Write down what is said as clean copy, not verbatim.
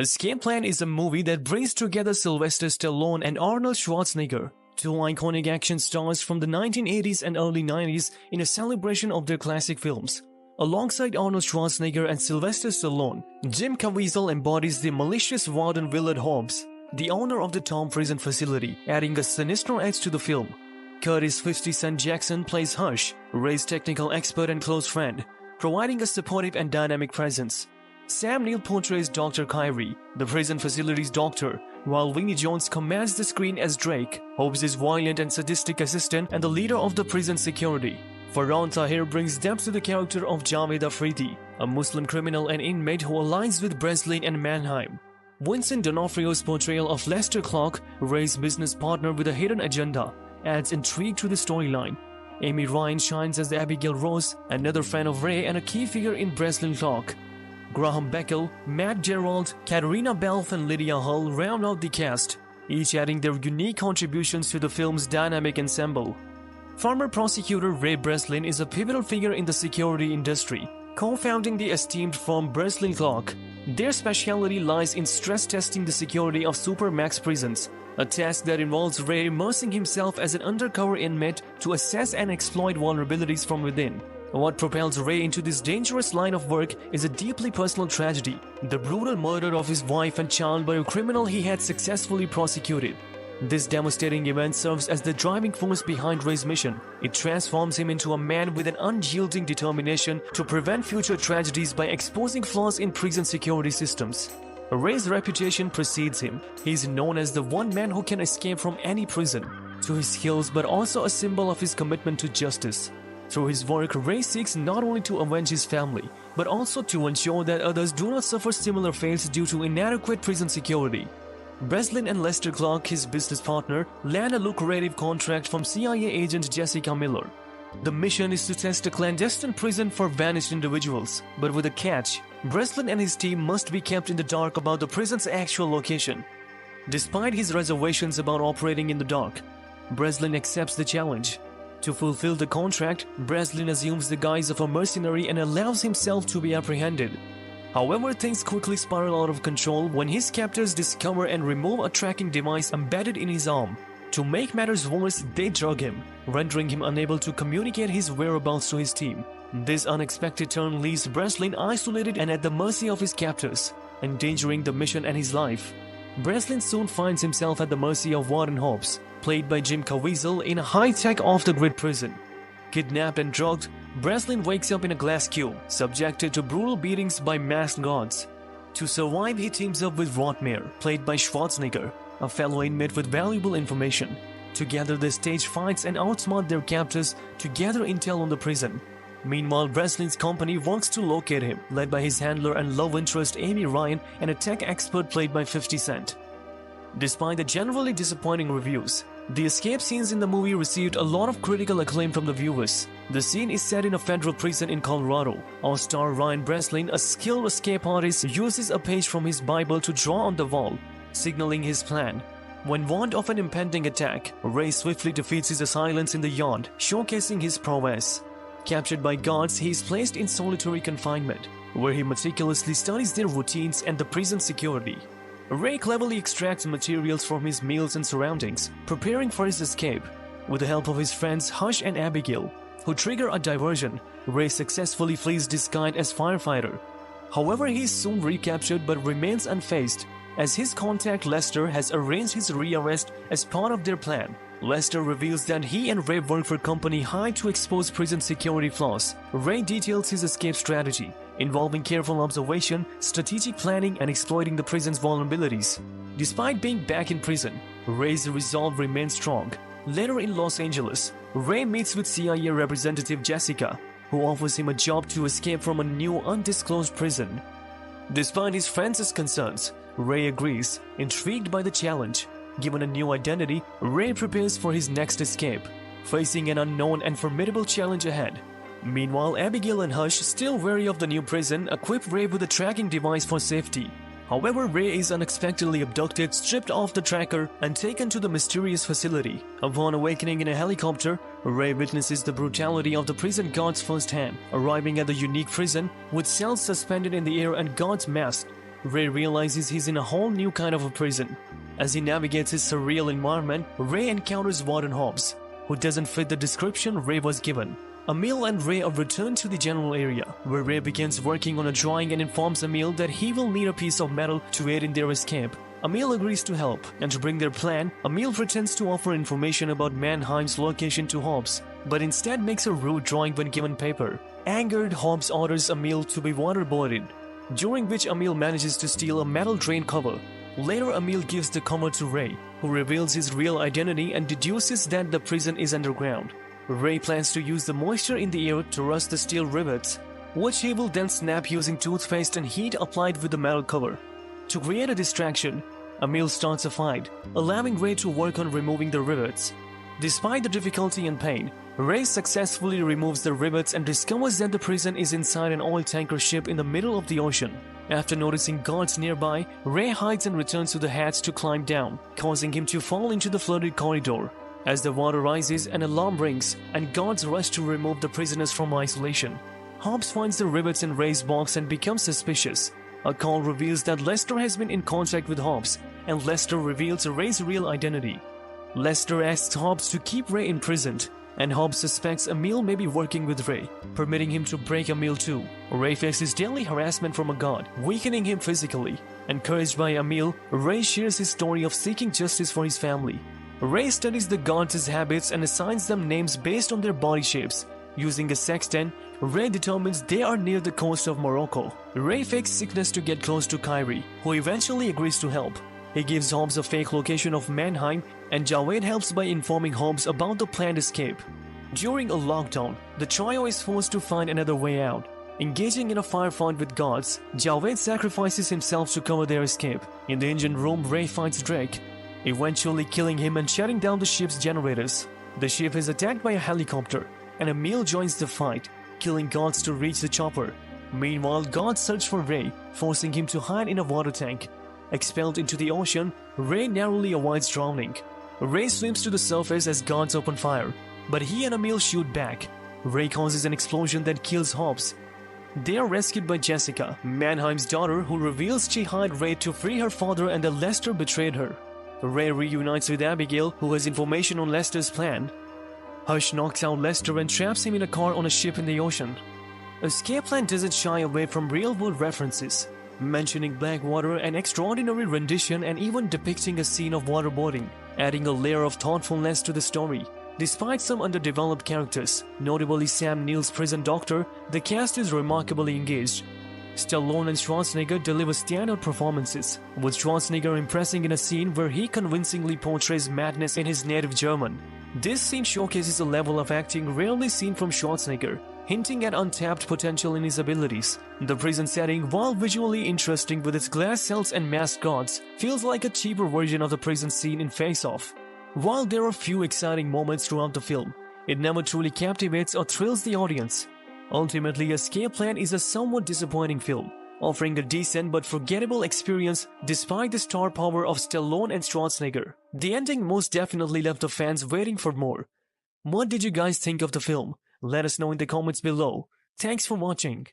Escape Plan is a movie that brings together Sylvester Stallone and Arnold Schwarzenegger, two iconic action stars from the 1980s and early 90s, in a celebration of their classic films. Alongside Arnold Schwarzenegger and Sylvester Stallone, Jim Caviezel embodies the malicious warden Willard Hobbs, the owner of the Tom prison facility, adding a sinister edge to the film. Curtis 50 Cent Jackson plays Hush, Ray's technical expert and close friend, providing a supportive and dynamic presence. Sam Neill portrays Dr. Kyrie, the prison facility's doctor, while Vinnie Jones commands the screen as Drake, Hobbs' violent and sadistic assistant and the leader of the prison security. Farhan Tahir brings depth to the character of Javed Afridi, a Muslim criminal and inmate who aligns with Breslin and Mannheim. Vincent D'Onofrio's portrayal of Lester Clark, Ray's business partner with a hidden agenda, adds intrigue to the storyline. Amy Ryan shines as Abigail Rose, another fan of Ray and a key figure in Breslin Clark. Graham Beckel, Matt Gerald, Katarina Balfe and Lydia Hull round out the cast, each adding their unique contributions to the film's dynamic ensemble. Former prosecutor Ray Breslin is a pivotal figure in the security industry, co-founding the esteemed firm Breslin Clark. Their specialty lies in stress testing the security of supermax prisons, a task that involves Ray immersing himself as an undercover inmate to assess and exploit vulnerabilities from within. What propels Ray into this dangerous line of work is a deeply personal tragedy, the brutal murder of his wife and child by a criminal he had successfully prosecuted. This devastating event serves as the driving force behind Ray's mission. It transforms him into a man with an unyielding determination to prevent future tragedies by exposing flaws in prison security systems. Ray's reputation precedes him. He is known as the one man who can escape from any prison, to his skills but also a symbol of his commitment to justice. Through his work, Ray seeks not only to avenge his family, but also to ensure that others do not suffer similar fates due to inadequate prison security. Breslin and Lester Clark, his business partner, land a lucrative contract from CIA agent Jessica Miller. The mission is to test a clandestine prison for vanished individuals, but with a catch. Breslin and his team must be kept in the dark about the prison's actual location. Despite his reservations about operating in the dark, Breslin accepts the challenge. To fulfill the contract, Breslin assumes the guise of a mercenary and allows himself to be apprehended. However, things quickly spiral out of control when his captors discover and remove a tracking device embedded in his arm. To make matters worse, they drug him, rendering him unable to communicate his whereabouts to his team. This unexpected turn leaves Breslin isolated and at the mercy of his captors, endangering the mission and his life. Breslin soon finds himself at the mercy of Warden Hobbs, played by Jim Caviezel, in a high-tech off-the-grid prison. Kidnapped and drugged, Breslin wakes up in a glass cube, subjected to brutal beatings by masked guards. To survive, he teams up with Rotmere, played by Schwarzenegger, a fellow inmate with valuable information. Together they stage fights and outsmart their captors to gather intel on the prison. Meanwhile, Breslin's company works to locate him, led by his handler and love interest Amy Ryan and a tech expert played by 50 Cent. Despite the generally disappointing reviews, the escape scenes in the movie received a lot of critical acclaim from the viewers. The scene is set in a federal prison in Colorado. Our star Ryan Breslin, a skilled escape artist, uses a page from his Bible to draw on the wall, signaling his plan. When warned of an impending attack, Ray swiftly defeats his assailants in the yard, showcasing his prowess. Captured by guards, he is placed in solitary confinement, where he meticulously studies their routines and the prison security. Ray cleverly extracts materials from his meals and surroundings, preparing for his escape. With the help of his friends Hush and Abigail, who trigger a diversion, Ray successfully flees disguised as firefighter. However, he is soon recaptured but remains unfazed, as his contact Lester has arranged his rearrest as part of their plan. Lester reveals that he and Ray work for Company High to expose prison security flaws. Ray details his escape strategy, involving careful observation, strategic planning, and exploiting the prison's vulnerabilities. Despite being back in prison, Ray's resolve remains strong. Later in Los Angeles, Ray meets with CIA representative Jessica, who offers him a job to escape from a new undisclosed prison. Despite his friends' concerns, Ray agrees, intrigued by the challenge. Given a new identity, Ray prepares for his next escape, facing an unknown and formidable challenge ahead. Meanwhile, Abigail and Hush, still wary of the new prison, equip Ray with a tracking device for safety. However, Ray is unexpectedly abducted, stripped off the tracker, and taken to the mysterious facility. Upon awakening in a helicopter, Ray witnesses the brutality of the prison guards firsthand, arriving at the unique prison with cells suspended in the air and guards masked. Ray realizes he's in a whole new kind of a prison. As he navigates his surreal environment, Ray encounters Warden Hobbs, who doesn't fit the description Ray was given. Emil and Ray are returned to the general area, where Ray begins working on a drawing and informs Emil that he will need a piece of metal to aid in their escape. Emil agrees to help, and to bring their plan, Emil pretends to offer information about Mannheim's location to Hobbs, but instead makes a rude drawing when given paper. Angered, Hobbs orders Emil to be waterboarded, during which Emil manages to steal a metal drain cover. Later, Emil gives the cover to Ray, who reveals his real identity and deduces that the prison is underground. Ray plans to use the moisture in the air to rust the steel rivets, which he will then snap using toothpaste and heat applied with the metal cover. To create a distraction, Emil starts a fight, allowing Ray to work on removing the rivets. Despite the difficulty and pain, Ray successfully removes the rivets and discovers that the prison is inside an oil tanker ship in the middle of the ocean. After noticing guards nearby, Ray hides and returns to the hatch to climb down, causing him to fall into the flooded corridor. As the water rises, an alarm rings, and guards rush to remove the prisoners from isolation. Hobbs finds the rivets in Ray's box and becomes suspicious. A call reveals that Lester has been in contact with Hobbs, and Lester reveals Ray's real identity. Lester asks Hobbs to keep Ray imprisoned, and Hobbs suspects Emil may be working with Ray, permitting him to break Emil too. Ray faces daily harassment from a guard, weakening him physically. Encouraged by Emil, Ray shares his story of seeking justice for his family. Ray studies the guards' habits and assigns them names based on their body shapes. Using a sextant, Ray determines they are near the coast of Morocco. Ray fakes sickness to get close to Kyrie, who eventually agrees to help. He gives Hobbs a fake location of Mannheim, and Javed helps by informing Hobbs about the planned escape. During a lockdown, the trio is forced to find another way out. Engaging in a firefight with guards, Javed sacrifices himself to cover their escape. In the engine room, Ray fights Drake, eventually killing him and shutting down the ship's generators. The ship is attacked by a helicopter, and Emil joins the fight, killing guards to reach the chopper. Meanwhile, guards search for Ray, forcing him to hide in a water tank. Expelled into the ocean, Ray narrowly avoids drowning. Ray swims to the surface as guards open fire, but he and Emil shoot back. Ray causes an explosion that kills Hobbs. They are rescued by Jessica, Mannheim's daughter, who reveals she hired Ray to free her father and that Lester betrayed her. Ray reunites with Abigail, who has information on Lester's plan. Hush knocks out Lester and traps him in a car on a ship in the ocean. Escape Plan doesn't shy away from real-world references, mentioning Blackwater, an extraordinary rendition, and even depicting a scene of waterboarding, adding a layer of thoughtfulness to the story. Despite some underdeveloped characters, notably Sam Neill's prison doctor, the cast is remarkably engaged. Stallone and Schwarzenegger deliver standout performances, with Schwarzenegger impressing in a scene where he convincingly portrays madness in his native German. This scene showcases a level of acting rarely seen from Schwarzenegger, hinting at untapped potential in his abilities. The prison setting, while visually interesting with its glass cells and masked guards, feels like a cheaper version of the prison scene in Face Off. While there are few exciting moments throughout the film, it never truly captivates or thrills the audience. Ultimately, Escape Plan is a somewhat disappointing film, offering a decent but forgettable experience despite the star power of Stallone and Schwarzenegger. The ending most definitely left the fans waiting for more. What did you guys think of the film? Let us know in the comments below. Thanks for watching.